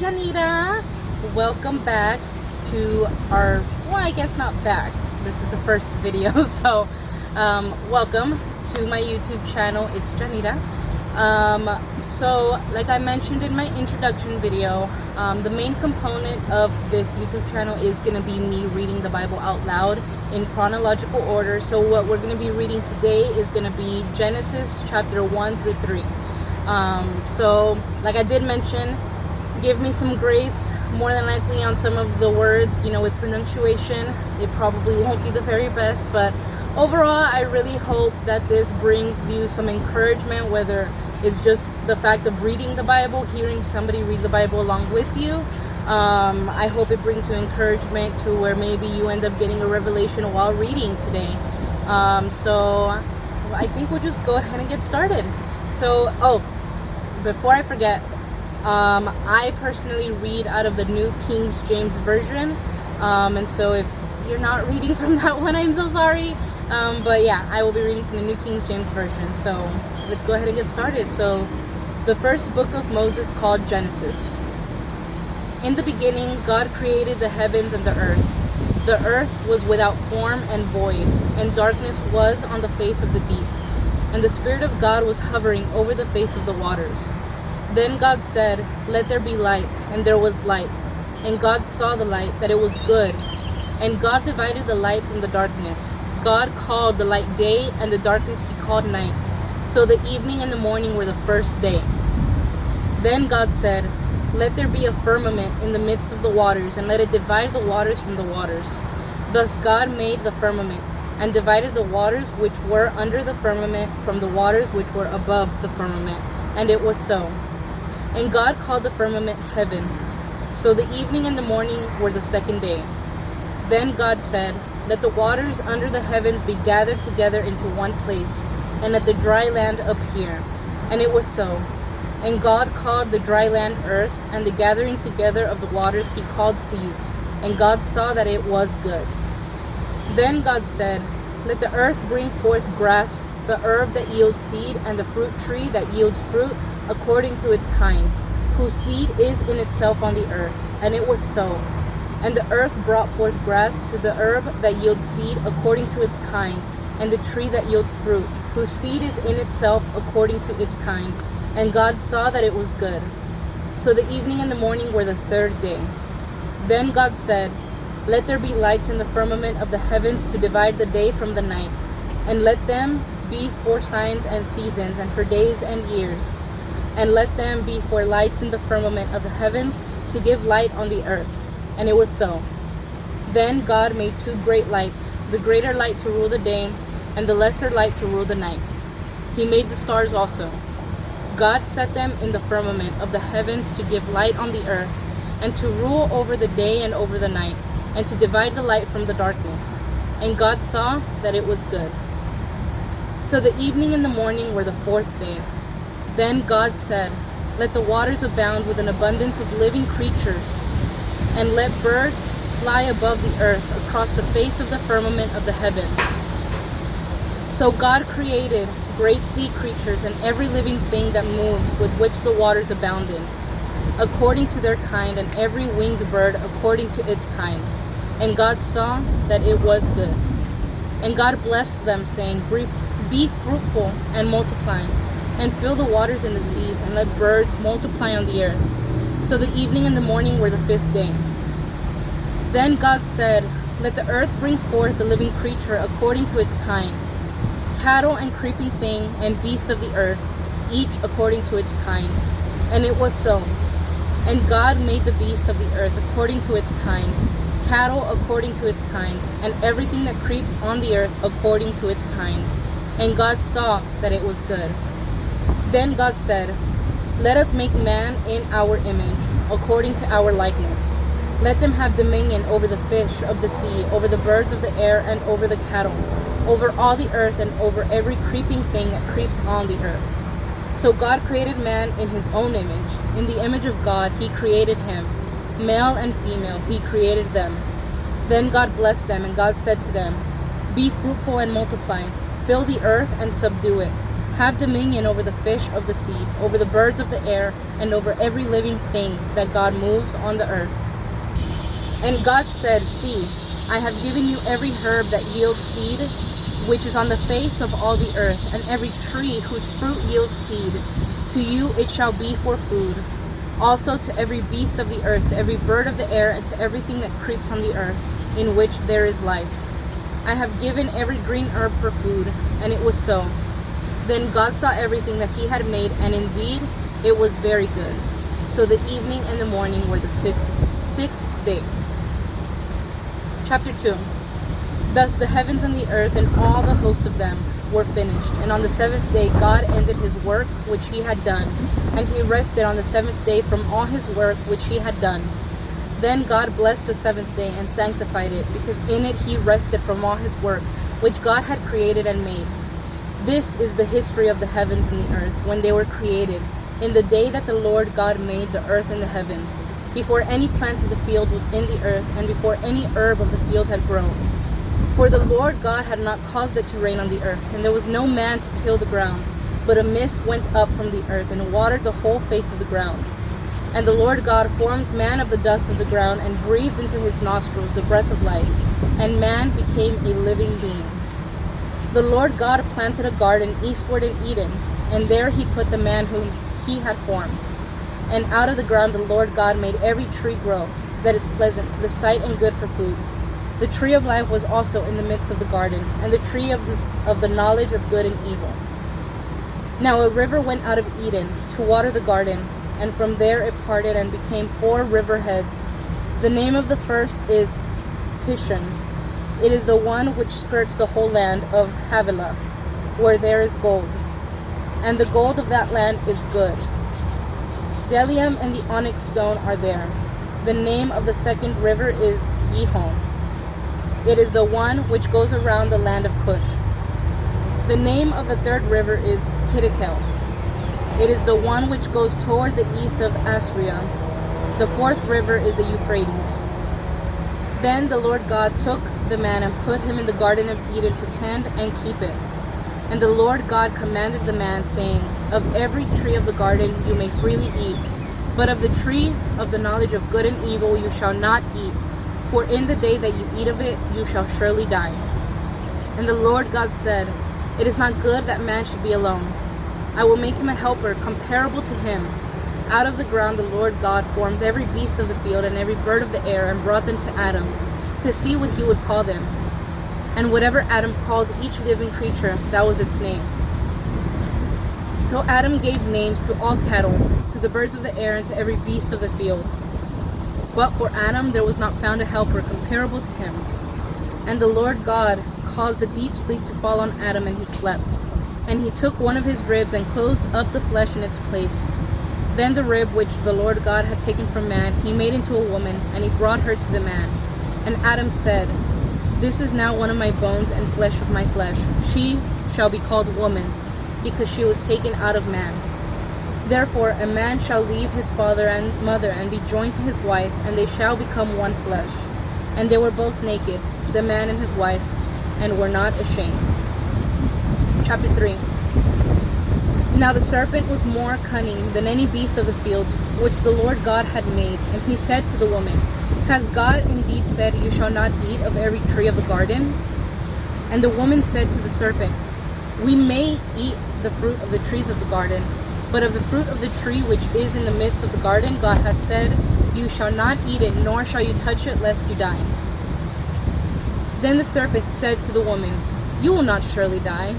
Janita. Welcome back to our, well, I guess not back. This is the first video, so welcome to my YouTube channel. It's Janita. So like I mentioned in my introduction video, the main component of this YouTube channel is going to be me reading the Bible out loud in chronological order. So what we're going to be reading today is going to be Genesis chapter 1 through 3. So like I did mention, give me some grace more than likely on some of the words, with pronunciation. It probably won't be the very best, but overall I really hope that this brings you some encouragement, whether it's just the fact of reading the Bible, hearing somebody read the Bible along with you. I hope it brings you encouragement to where maybe you end up getting a revelation while reading today. So I think we'll just go ahead and get started. So, before I forget, I personally read out of the New King James Version, and so if you're not reading from that one, I'm so sorry, but yeah, I will be reading from the New King James Version. So let's go ahead and get started. So the first book of Moses, called Genesis. In the beginning, God created the heavens and the earth. The earth was without form and void, and darkness was on the face of the deep. And the Spirit of God was hovering over the face of the waters. Then God said, "Let there be light," and there was light. And God saw the light, that it was good. And God divided the light from the darkness. God called the light day, and the darkness he called night. So the evening and the morning were the first day. Then God said, "Let there be a firmament in the midst of the waters, and let it divide the waters from the waters." Thus God made the firmament, and divided the waters which were under the firmament from the waters which were above the firmament. And it was so. And God called the firmament heaven. So the evening and the morning were the second day. Then God said, "Let the waters under the heavens be gathered together into one place, and let the dry land appear." And it was so. And God called the dry land earth, and the gathering together of the waters he called seas. And God saw that it was good. Then God said, "Let the earth bring forth grass, the herb that yields seed, and the fruit tree that yields fruit according to its kind, whose seed is in itself on the earth." And it was so. And the earth brought forth grass to the herb that yields seed according to its kind, and the tree that yields fruit, whose seed is in itself according to its kind. And God saw that it was good. So the evening and the morning were the third day. Then God said, "Let there be lights in the firmament of the heavens to divide the day from the night, and let them be for signs and seasons, and for days and years. And let them be for lights in the firmament of the heavens to give light on the earth." And it was so. Then God made two great lights, the greater light to rule the day, and the lesser light to rule the night. He made the stars also. God set them in the firmament of the heavens to give light on the earth, and to rule over the day and over the night, and to divide the light from the darkness. And God saw that it was good. So the evening and the morning were the fourth day. Then God said, "Let the waters abound with an abundance of living creatures, and let birds fly above the earth across the face of the firmament of the heavens." So God created great sea creatures and every living thing that moves, with which the waters abounded, according to their kind, and every winged bird according to its kind. And God saw that it was good. And God blessed them, saying, "Be fruitful and multiply, and fill the waters in the seas, and let birds multiply on the earth." So the evening and the morning were the fifth day. Then God said, "Let the earth bring forth a living creature according to its kind, cattle and creeping thing and beast of the earth, each according to its kind." And it was so. And God made the beast of the earth according to its kind, cattle according to its kind, and everything that creeps on the earth according to its kind. And God saw that it was good. Then God said, "Let us make man in our image, according to our likeness. Let them have dominion over the fish of the sea, over the birds of the air, and over the cattle, over all the earth, and over every creeping thing that creeps on the earth." So God created man in his own image. In the image of God he created him. Male and female he created them. Then God blessed them, and God said to them, "Be fruitful and multiply, fill the earth and subdue it. Have dominion over the fish of the sea, over the birds of the air, and over every living thing that God moves on the earth. And God said, See, I have given you every herb that yields seed, which is on the face of all the earth, and every tree whose fruit yields seed. To you it shall be for food. Also to every beast of the earth, to every bird of the air, and to everything that creeps on the earth, in which there is life. I have given every green herb for food. And it was so. Then God saw everything that he had made, and indeed it was very good. So the evening and the morning were the sixth day. Chapter 2. Thus the heavens and the earth and all the host of them were finished. And on the seventh day God ended his work which he had done, and he rested on the seventh day from all his work which he had done. Then God blessed the seventh day and sanctified it, because in it he rested from all his work which God had created and made. This is the history of the heavens and the earth when they were created, in the day that the Lord God made the earth and the heavens, before any plant of the field was in the earth, and before any herb of the field had grown. For the Lord God had not caused it to rain on the earth, and there was no man to till the ground, but a mist went up from the earth and watered the whole face of the ground. And the Lord God formed man of the dust of the ground, and breathed into his nostrils the breath of life, and man became a living being. The Lord God planted a garden eastward in Eden, and there he put the man whom he had formed. And out of the ground the Lord God made every tree grow that is pleasant to the sight and good for food. The tree of life was also in the midst of the garden, and the tree of the knowledge of good and evil. Now a river went out of Eden to water the garden, and from there it parted and became 4 river heads. The name of the first is Pishon. It is the one which skirts the whole land of Havilah, where there is gold. And the gold of that land is good. Bdellium and the onyx stone are there. The name of the second river is Gihon. It is the one which goes around the land of Cush. The name of the third river is Hiddekel. It is the one which goes toward the east of Assyria. The fourth river is the Euphrates. Then the Lord God took the man and put him in the garden of Eden to tend and keep it. And the Lord God commanded the man, saying, Of every tree of the garden you may freely eat, but of the tree of the knowledge of good and evil you shall not eat, for in the day that you eat of it you shall surely die. And the Lord God said, It is not good that man should be alone. I will make him a helper comparable to him. Out of the ground the Lord God formed every beast of the field and every bird of the air, and brought them to Adam, to see what he would call them. And whatever Adam called each living creature, that was its name. So Adam gave names to all cattle, to the birds of the air, and to every beast of the field. But for Adam there was not found a helper comparable to him. And the Lord God caused a deep sleep to fall on Adam, and he slept. And he took one of his ribs and closed up the flesh in its place. Then the rib which the Lord God had taken from man he made into a woman, and he brought her to the man. And Adam said, This is now one of my bones and flesh of my flesh. She shall be called woman, because she was taken out of man. Therefore a man shall leave his father and mother and be joined to his wife, and they shall become one flesh. And they were both naked, the man and his wife, and were not ashamed. Chapter 3. Now the serpent was more cunning than any beast of the field which the Lord God had made. And he said to the woman, Has God indeed said, You shall not eat of every tree of the garden? And the woman said to the serpent, We may eat the fruit of the trees of the garden, but of the fruit of the tree which is in the midst of the garden, God has said, You shall not eat it, nor shall you touch it, lest you die. Then the serpent said to the woman, You will not surely die.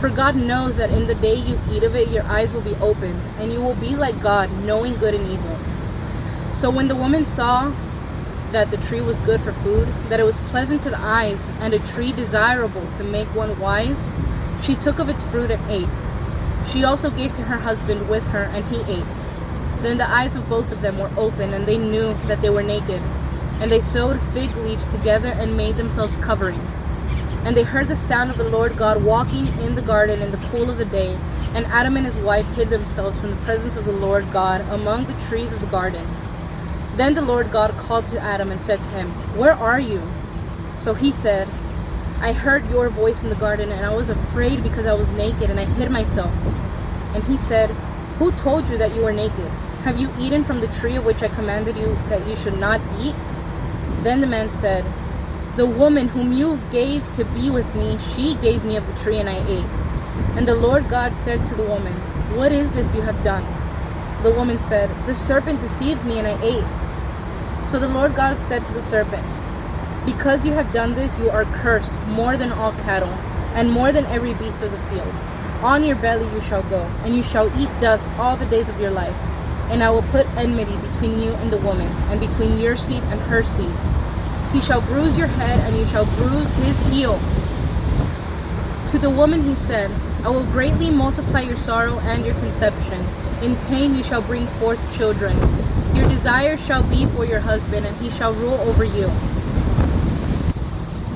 For God knows that in the day you eat of it, your eyes will be opened, and you will be like God, knowing good and evil. So when the woman saw that the tree was good for food, that it was pleasant to the eyes, and a tree desirable to make one wise, she took of its fruit and ate. She also gave to her husband with her, and he ate. Then the eyes of both of them were opened, and they knew that they were naked. And they sewed fig leaves together and made themselves coverings. And they heard the sound of the Lord God walking in the garden in the cool of the day. And Adam and his wife hid themselves from the presence of the Lord God among the trees of the garden. Then the Lord God called to Adam and said to him, Where are you? So he said, I heard your voice in the garden, and I was afraid because I was naked, and I hid myself. And he said, Who told you that you were naked? have you eaten from the tree of which I commanded you that you should not eat?" Then the man said, "The woman whom you gave to be with me, she gave me of the tree and I ate." And the Lord God said to the woman, "What is this you have done?" The woman said, "The serpent deceived me and I ate." So the Lord God said to the serpent, "Because you have done this, you are cursed more than all cattle, and more than every beast of the field. On your belly you shall go, and you shall eat dust all the days of your life. And I will put enmity between you and the woman, and between your seed and her seed. He shall bruise your head, and you shall bruise his heel." To the woman he said, "I will greatly multiply your sorrow and your conception. In pain you shall bring forth children. Your desire shall be for your husband, and he shall rule over you."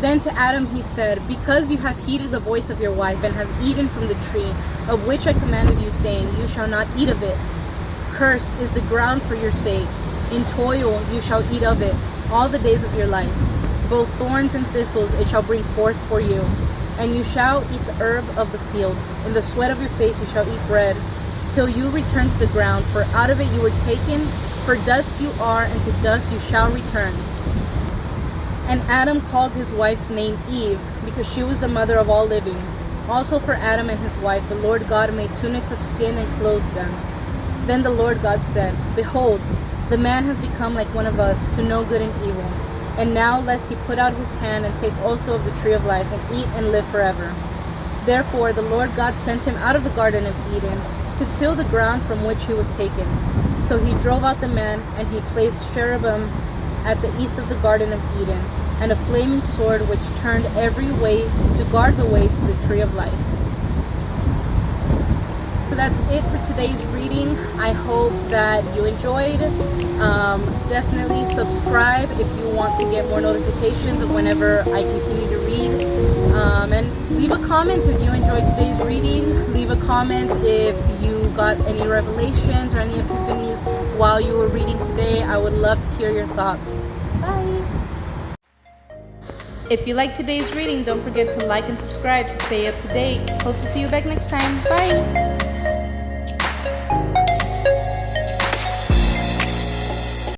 Then to Adam he said, "Because you have heeded the voice of your wife, and have eaten from the tree of which I commanded you, saying, 'You shall not eat of it,' cursed is the ground for your sake. In toil you shall eat of it all the days of your life. Both thorns and thistles it shall bring forth for you. And you shall eat the herb of the field. In the sweat of your face you shall eat bread, till you return to the ground, for out of it you were taken, for dust you are, and to dust you shall return." And Adam called his wife's name Eve, because she was the mother of all living. Also for Adam and his wife the Lord God made tunics of skin and clothed them. Then the Lord God said, "Behold, the man has become like one of us, to know good and evil. And now lest he put out his hand and take also of the tree of life, and eat and live forever." Therefore the Lord God sent him out of the Garden of Eden, to till the ground from which he was taken. So he drove out the man, and he placed cherubim at the east of the Garden of Eden, and a flaming sword which turned every way to guard the way to the tree of life. So that's it for today's reading. I hope that you enjoyed. Definitely subscribe if you want to get more notifications of whenever I continue to read. And leave a comment if you enjoyed today's reading. Leave a comment if you got any revelations or any epiphanies while you were reading today. I would love to hear your thoughts. Bye! If you liked today's reading, don't forget to like and subscribe to stay up to date. Hope to see you back next time. Bye!